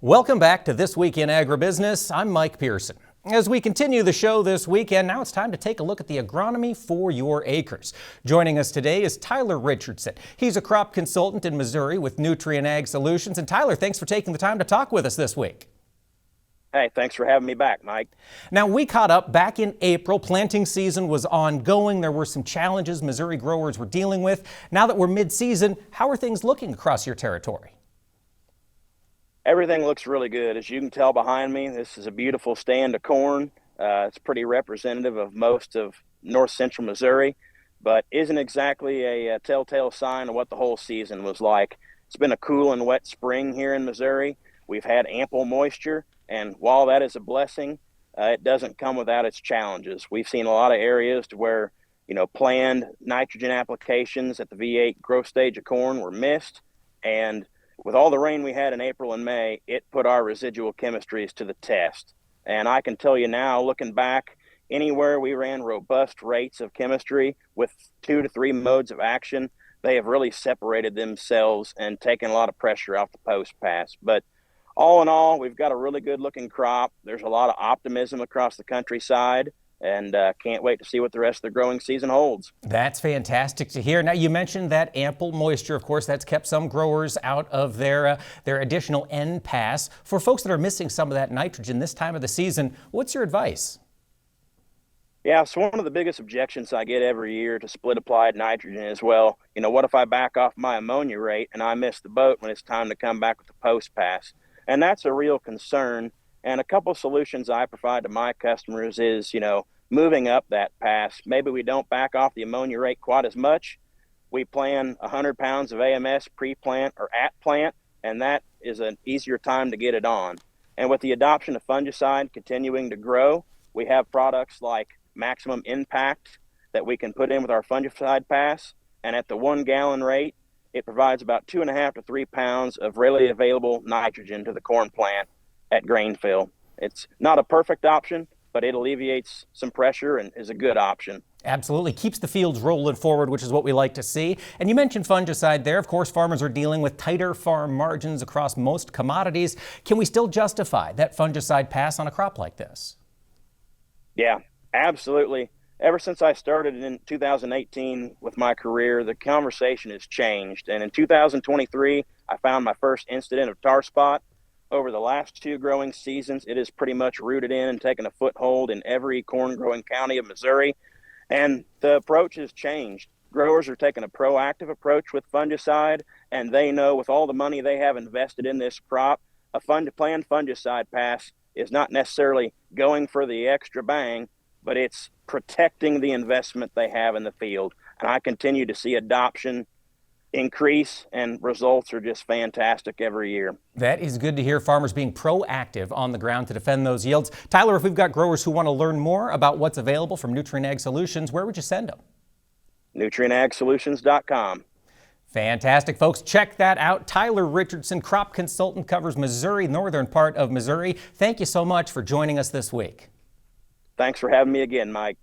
Welcome back to This Week in Agribusiness. I'm Mike Pearson. As we continue the show this weekend, now it's time to take a look at the agronomy for your acres. Joining us today is Tyler Richardson. He's a crop consultant in Missouri with Nutrien Ag Solutions. And Tyler, thanks for taking the time to talk with us this week. Hey, thanks for having me back, Mike. Now, we caught up back in April. Planting season was ongoing. There were some challenges Missouri growers were dealing with. Now that we're mid-season, how are things looking across your territory? Everything looks really good. As you can tell behind me, this is a beautiful stand of corn. It's pretty representative of most of north central Missouri, but isn't exactly a telltale sign of what the whole season was like. It's been a cool and wet spring here in Missouri. We've had ample moisture, and while that is a blessing, it doesn't come without its challenges. We've seen a lot of areas to where, planned nitrogen applications at the V8 growth stage of corn were missed, and with all the rain we had in April and May, it put our residual chemistries to the test. And I can tell you now, looking back, anywhere we ran robust rates of chemistry with 2 to 3 modes of action, they have really separated themselves and taken a lot of pressure off the post pass. But all in all, we've got a really good looking crop. There's a lot of optimism across the countryside, and can't wait to see what the rest of the growing season holds. That's fantastic to hear. Now, you mentioned that ample moisture. Of course, that's kept some growers out of their additional N pass. For folks that are missing some of that nitrogen this time of the season, what's your advice? Yeah, so one of the biggest objections I get every year to split applied nitrogen is, well, what if I back off my ammonia rate and I miss the boat when it's time to come back with the post pass? And that's a real concern. And a couple of solutions I provide to my customers is, moving up that pass. Maybe we don't back off the ammonia rate quite as much. We plan 100 pounds of AMS pre-plant or at plant, and that is an easier time to get it on. And with the adoption of fungicide continuing to grow, we have products like Maximum Impact that we can put in with our fungicide pass. And at the 1 gallon rate, it provides about 2.5 to 3 pounds of readily available nitrogen to the corn plant at grain fill. It's not a perfect option, but it alleviates some pressure and is a good option. Absolutely. Keeps the fields rolling forward, which is what we like to see. And you mentioned fungicide there. Of course, farmers are dealing with tighter farm margins across most commodities. Can we still justify that fungicide pass on a crop like this? Yeah, absolutely. Ever since I started in 2018 with my career, the conversation has changed. And in 2023, I found my first incident of tar spot. Over the last 2 growing seasons, it is pretty much rooted in and taken a foothold in every corn growing county of Missouri. And the approach has changed. Growers are taking a proactive approach with fungicide, and they know with all the money they have invested in this crop, a planned fungicide pass is not necessarily going for the extra bang, but it's protecting the investment they have in the field. And I continue to see adoption increase, and results are just fantastic every year. That is good to hear, farmers being proactive on the ground to defend those yields. Tyler, if we've got growers who want to learn more about what's available from Nutrien Ag Solutions, where would you send them? NutrienAgSolutions.com. Fantastic, folks. Check that out. Tyler Richardson, crop consultant, covers Missouri, northern part of Missouri. Thank you so much for joining us this week. Thanks for having me again, Mike.